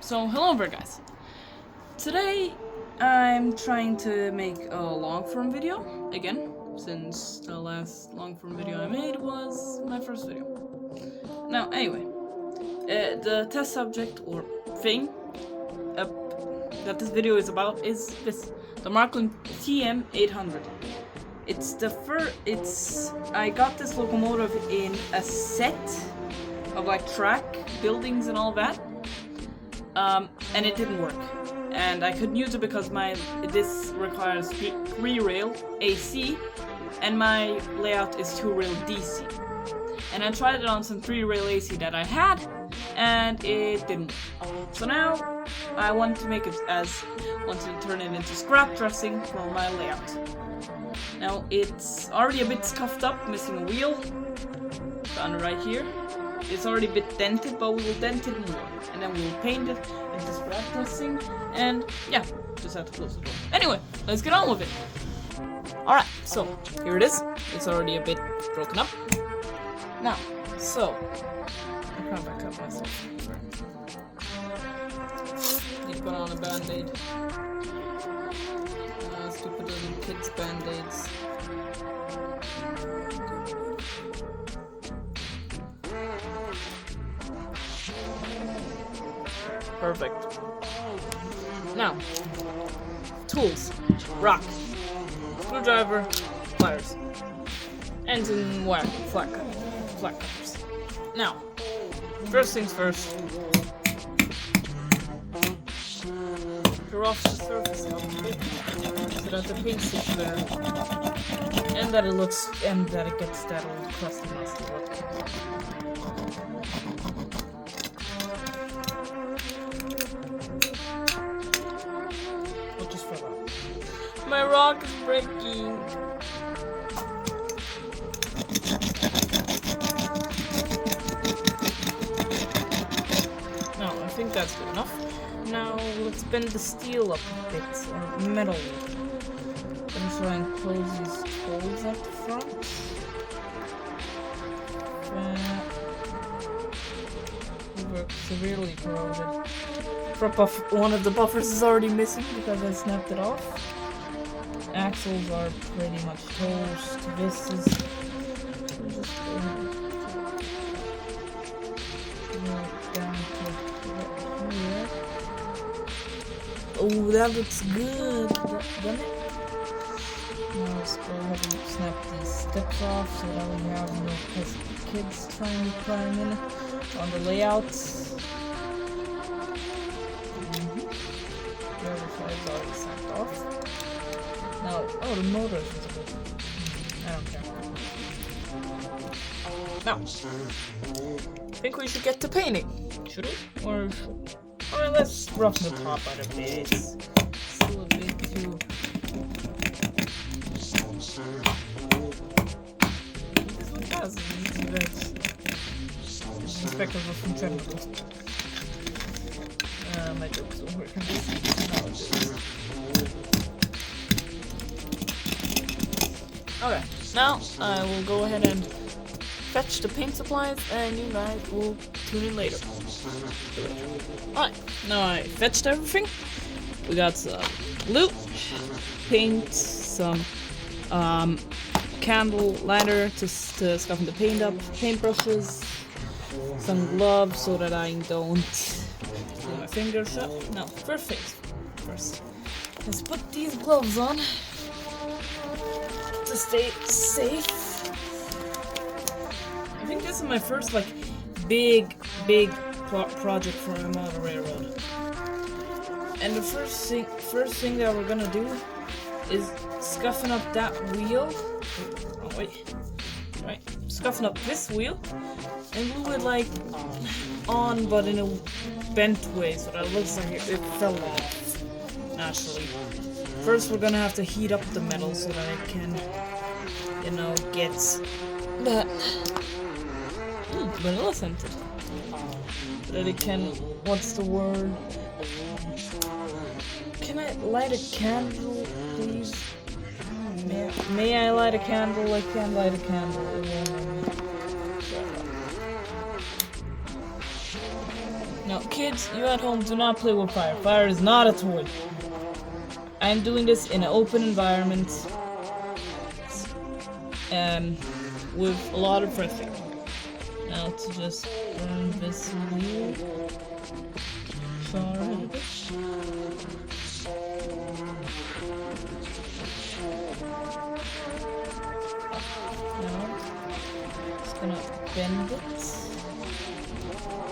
So hello there guys. Today I'm trying to make a long form video again, since the last long form video I made was my first video. Now anyway, the test subject or thing that this video is about is this, the Markland TM800. I got this locomotive in a set of like track, buildings and all that. And it didn't work. And I couldn't use it because this requires 3-rail AC, and my layout is 2-rail DC. And I tried it on some 3-rail AC that I had, and it didn't work. So now I want to turn it into scrap dressing for my layout. Now it's already a bit scuffed up, missing a wheel. Found it right here. It's already a bit dented, but we will dent it more. And then we will paint it into scrap dressing. And yeah, just have to close the door. Anyway, let's get on with it. Alright, so here it is. It's already a bit broken up. Now, so I can't back up myself. Sorry. Need to put on a band-aid. Stupid little kids' band-aids. Perfect. Now, tools, rock, screwdriver, pliers, engine wire, flat cutters. Now, first things first, clear off the surface a little bit so that the paint sticks there, and that it gets that old crusty musty look. My rock is breaking. No, I think that's good enough. Now let's bend the steel up a bit, or metal. I'm trying to close these holes at the front. We're severely corroded. One of the buffers is already missing because I snapped it off. Axles are pretty much toast. This is just down to here. Oh, that looks good, doesn't it? Now let's go ahead and snap these steps off so that we have no kids trying to climb in on the layouts. The other side's already snapped off. Now, oh, the motor is visible. I don't care. Now, I think we should get to painting. Should we? Or let's roughen the top out a bit. It's still a bit too... This one has easy bits. Inspector from chemicals. My jokes don't work on this. Okay, now I will go ahead and fetch the paint supplies, and you guys will tune in later. Alright, now I fetched everything. We got some loot, paint, some candle lighter to scuff the paint up, paintbrushes, some gloves so that I don't get my fingers shut. Now, first things first, let's put these gloves on to stay safe. I think this is my first big project for Yamato Railroad. And the first thing that we're gonna do is scuffing up that wheel. Oh wait. Right. Scuffing up this wheel and glue it on, but in a bent way so that it looks like it fell off naturally. First, we're gonna have to heat up the metal so that it can, get that vanilla scented. So that it can, what's the word? Can I light a candle, please? May I light a candle? I can't light a candle. Now, kids, you at home do not play with fire. Fire is not a toy. I'm doing this in an open environment with a lot of fresh air. Now to just burn this here. Sorry. Now, just gonna bend it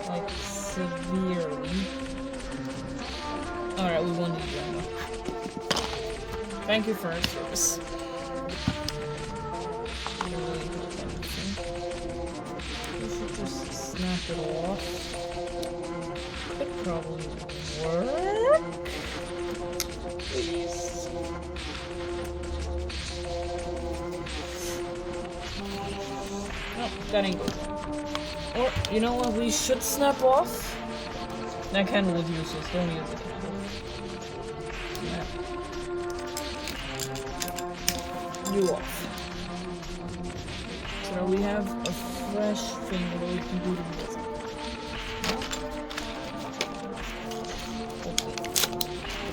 like severely. Alright, we won't need that now. Thank you for your service. We should just snap it off. Could probably work. Please. No, that ain't good. Or, you know what we should snap off? That candle was useless, don't use the candle. Yeah. You off. So we have a fresh thing that we can do to this.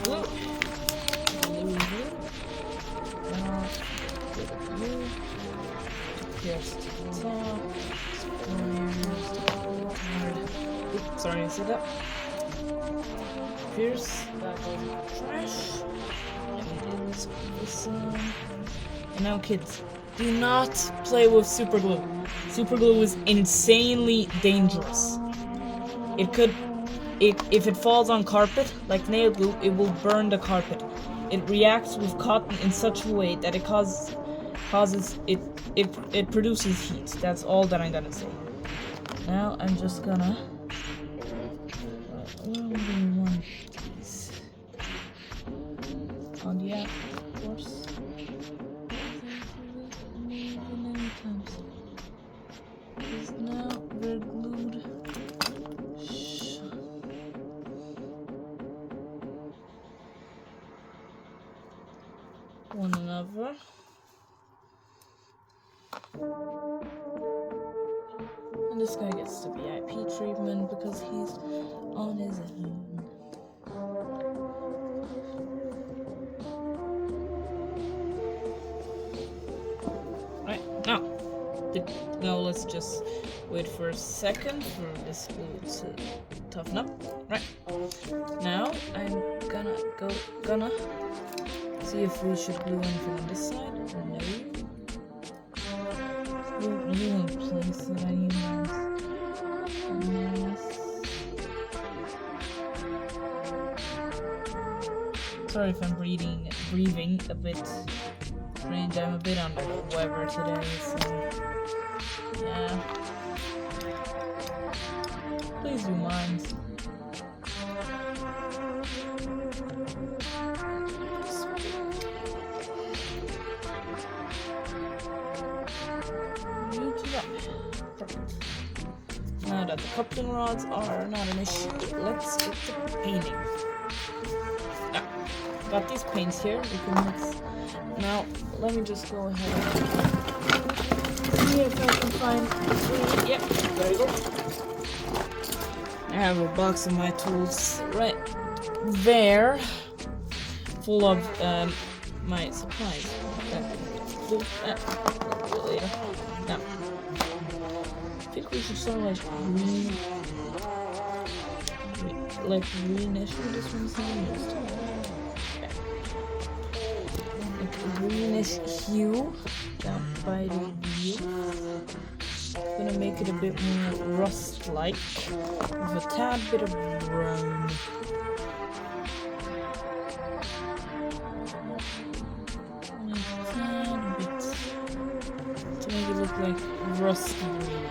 Blue. Blue. Yes, top. Oops, sorry, I said that. Pierce. That goes trash. And we did this one. And now, kids, do not play with super glue. Super glue is insanely dangerous. It could, if it falls on carpet, like nail glue, it will burn the carpet. It reacts with cotton in such a way that it it produces heat. That's all that I'm gonna say. Now I'm just gonna. Where do we want these? On the app, of course. Because now we're glued. One another. And this guy gets the VIP treatment because he's on his own. Right, now let's just wait for a second for this glue to toughen up. Right, now I'm gonna see if we should glue anything on this side. No. You in place that I use. Sorry if I'm breathing a bit strange. I'm a bit under the weather today, so yeah. Please do mind. Now that the coupling rods are not an issue, let's get to painting. Now, got these paints here, we can mix. Now, let me just go ahead and see if I can find three. Yep, there you go. I have a box of my tools right there, full of my supplies. Later. Now, I think we should start like greenish. This one's used. Like a greenish hue down by the wheel. Gonna make it a bit more rust-like with a tad bit of brown. A tad bit to make it look like rusty green.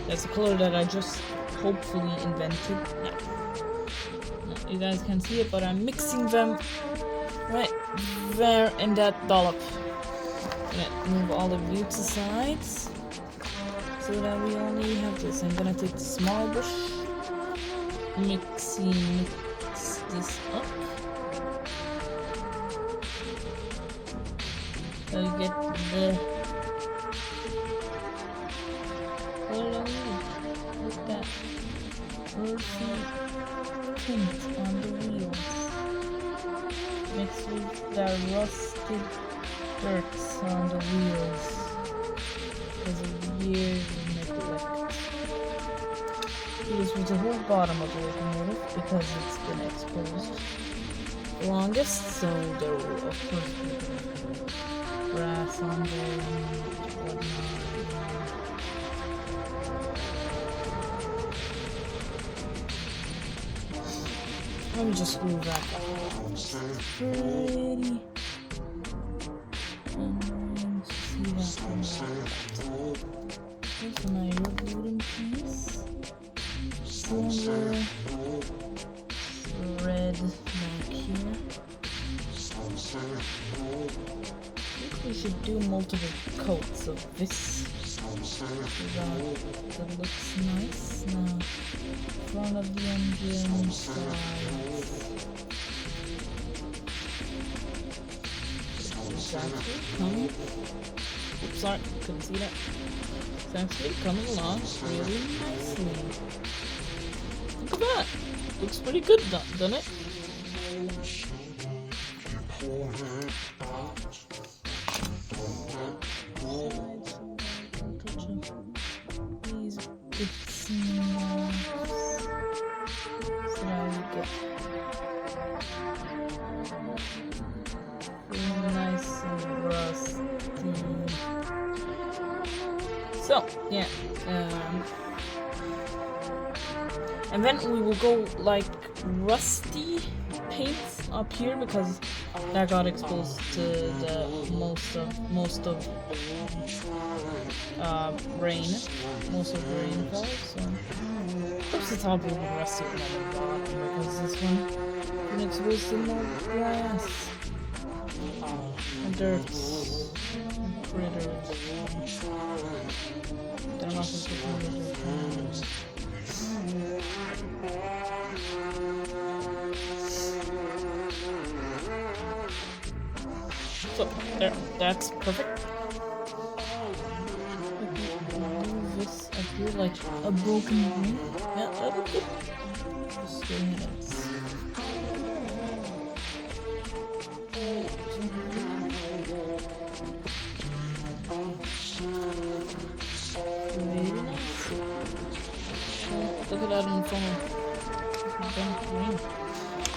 That's a color that I just hopefully invented. No, you guys can see it, but I'm mixing them right there in that dollop. I'm gonna move all of you to sides so that we only have this. I'm gonna take the small brush, mix this up. So you get the like that. earthy tint on the wheels, mixed with the rusted dirt on the wheels because of years of neglect. Used with the whole bottom of the locomotive because it's been exposed longest, so there will of course be grass on there and whatnot. Let me just move that up. Pretty. And see that one. Here's another wooden piece. Silver. Red back here. I think we should do multiple coats of this. That looks nice. Now, front of the engine, sides. It's actually coming. Oops, sorry, couldn't see that. It's actually coming along really nicely. Look at that. Looks pretty good, doesn't it? These bits and so now we get really nice and rusty. So yeah, and then we will go like rusty paints up here because that got exposed to the most of rain, most of the rainfall. So of course the top will be rusty on the bottom because this one been exposed to more grass and dirt and critters. They're not supposed to be critters. So, there, that's perfect. Move this up here like a broken ring. Yeah, that'll do. Just go ahead and very nice. Look at that in front of ring.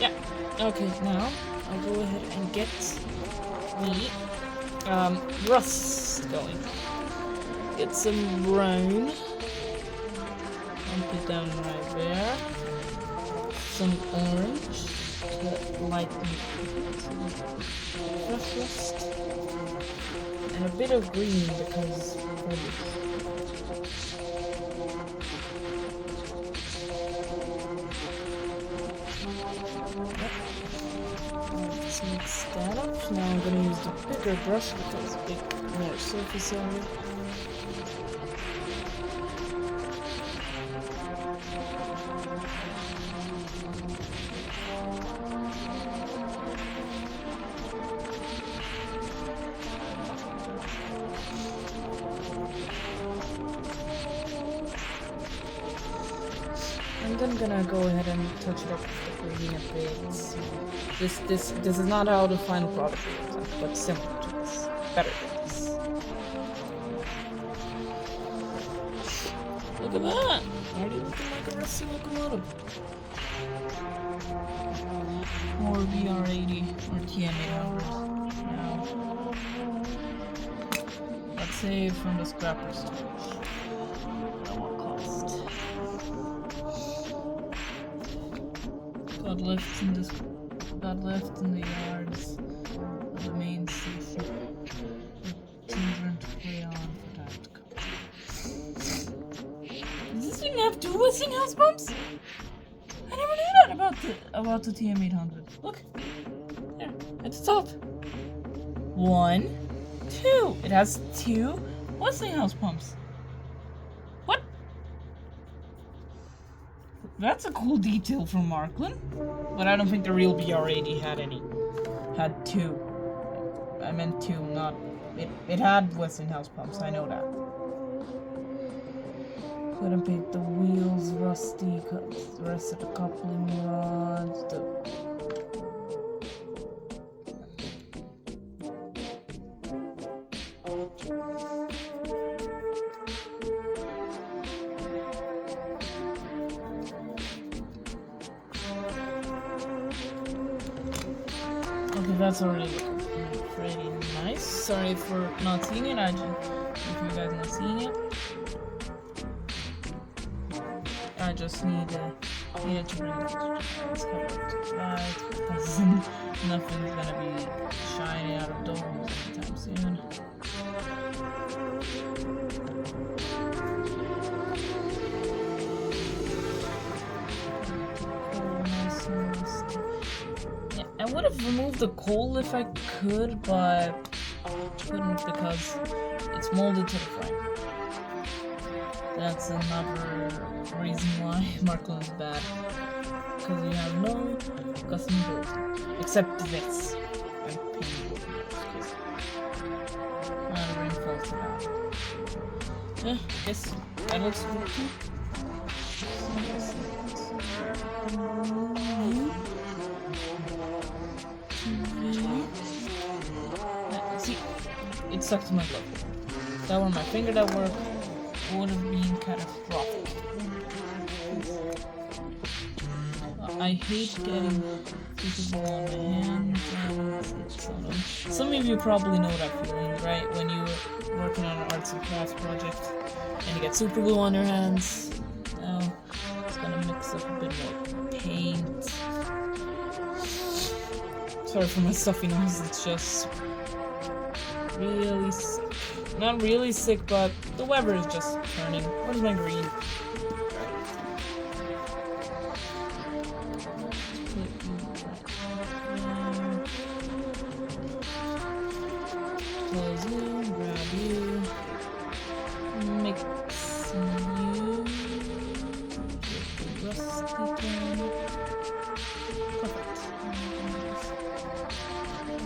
Yeah, okay, now I'll go ahead and get the rust going. Get some brown. I'll put down right there. Some orange to lighten fresh rust. And a bit of green because let's mix that up. Now I'm going to use the bigger brush because it's a bit more surface area. I'm then gonna go ahead and touch it up with the green a bit. This is not how the final product looks like, but similar to this. Better than this. Look at that! Already looking like a rusty locomotive. Or VR80 or TM800 now. Let's say from the scrapper storage. At what cost? Got left in the yards of the main station for children to play on for time to come. Does this thing have two Westinghouse pumps? I never knew that about the TM800. Look, there at the top. 1, 2. It has 2 Westinghouse pumps. What? That's a cool detail from Marklin. But I don't think the real BR80 had any. Had 2. I meant 2, not... It had Westinghouse pumps, I know that. Couldn't paint the wheels rusty, cut the rest of the coupling rods. Okay, that's already pretty nice. Sorry for not seeing it. If you guys not seeing it, I just needed to bring this cover to light because nothing's gonna be shining out of domes anytime soon. Yeah, I would have removed the coal if I could, but couldn't because it's molded to the frame. That's another reason why Markland is bad. Because you have no custom build. Except this. And paintable because not a rainfall to that. Yeah, I guess that looks good too. See, it stuck to my glove. If that were my finger that worked, would have been catastrophic. I hate getting people on my hands. Some of you probably know that feeling, right? When you're working on an arts and crafts project and you get super glue on your hands. Now it's gonna mix up a bit more paint. Sorry for my stuffy nose, it's just really sick. Not really sick, but the weather is just turning. Where's my green? Close you, grab you, mix you, get the rusty tone. Perfect.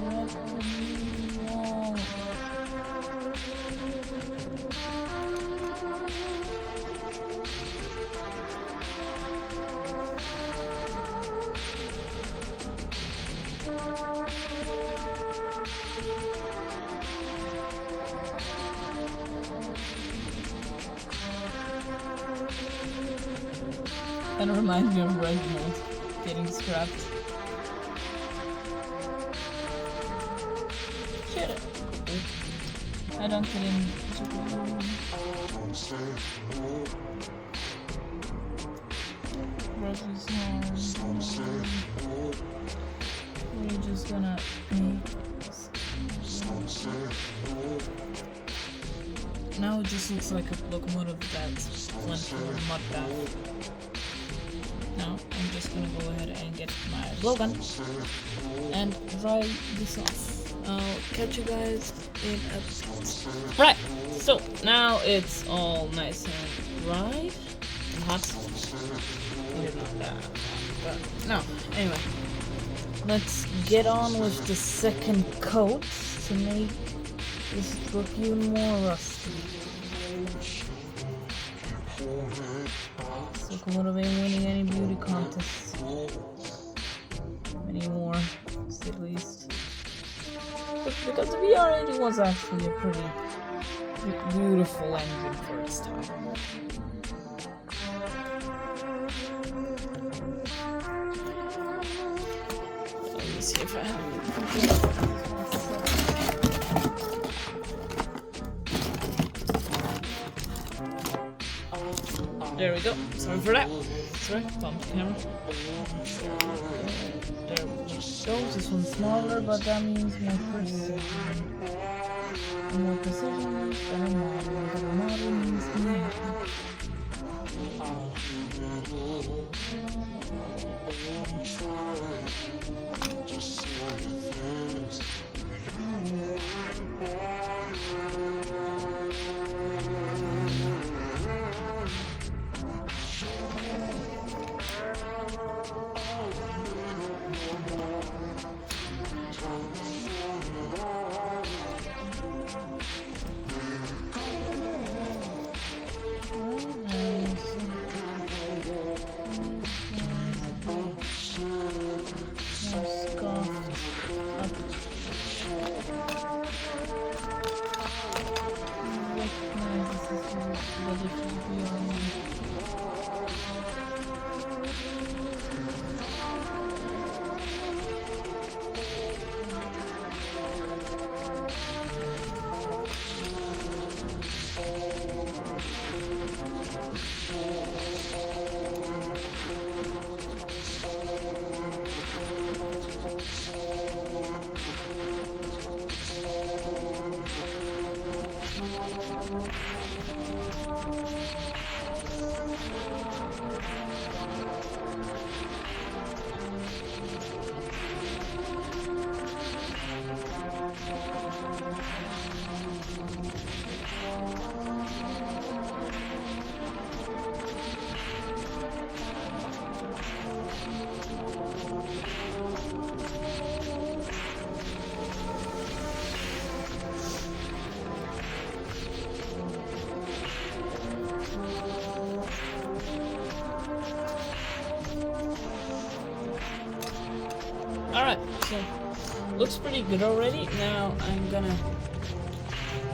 What do you want? Kind of reminds me of Reginald getting scrapped. Shit it. I don't get in. Rose's horn. We're just gonna make this. Now it just looks like a locomotive that went through a mud bath. Now I'm just gonna go ahead and get my blowgun and dry this off. I'll catch you guys in a bit. Right, so now it's all nice and dry and hot. Maybe not that hot, but no. Anyway, let's get on with the second coat to make this look even more rusty. Locomotive ain't winning any beauty contests anymore, at least. Because the VR80 was actually a pretty beautiful engine for its time. Let me see if I have There we go. Sorry for that. Sorry, bump the camera. There we go. This one's smaller, but that means more precision. More precision, better model. Better model means me happy. Alright, so looks pretty good already. Now I'm gonna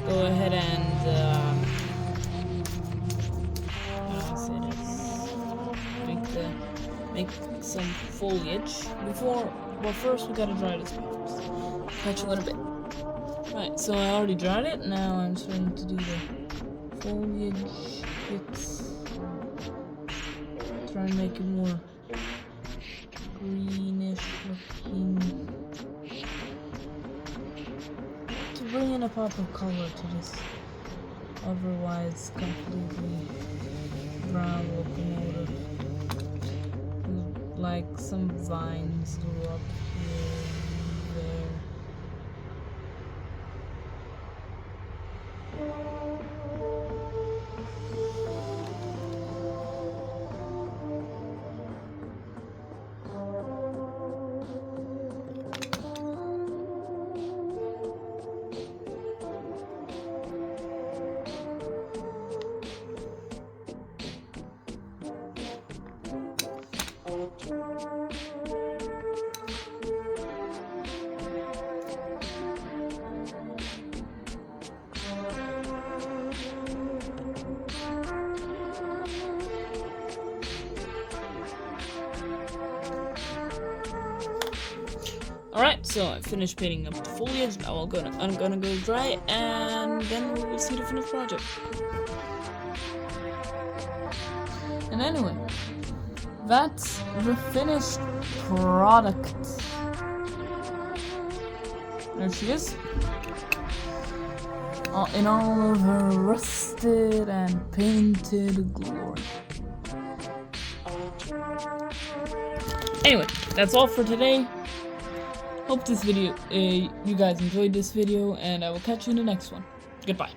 go ahead and how do I say this? Make some foliage before. Well, first we gotta dry this first. Catch a little bit. Right, so I already dried it. Now I'm starting to do the foliage bits. Try and make it more greenish looking to bring in a pop of color to this otherwise completely brown locomotive. Like some vines grew up here and there. Alright, so I finished painting up the foliage. Now I'm gonna go dry, and then we will see the finished project. And anyway, that's the finished product. There she is. In all of her rusted and painted glory. Anyway, that's all for today. Hope this video, you guys enjoyed this video, and I will catch you in the next one. Goodbye.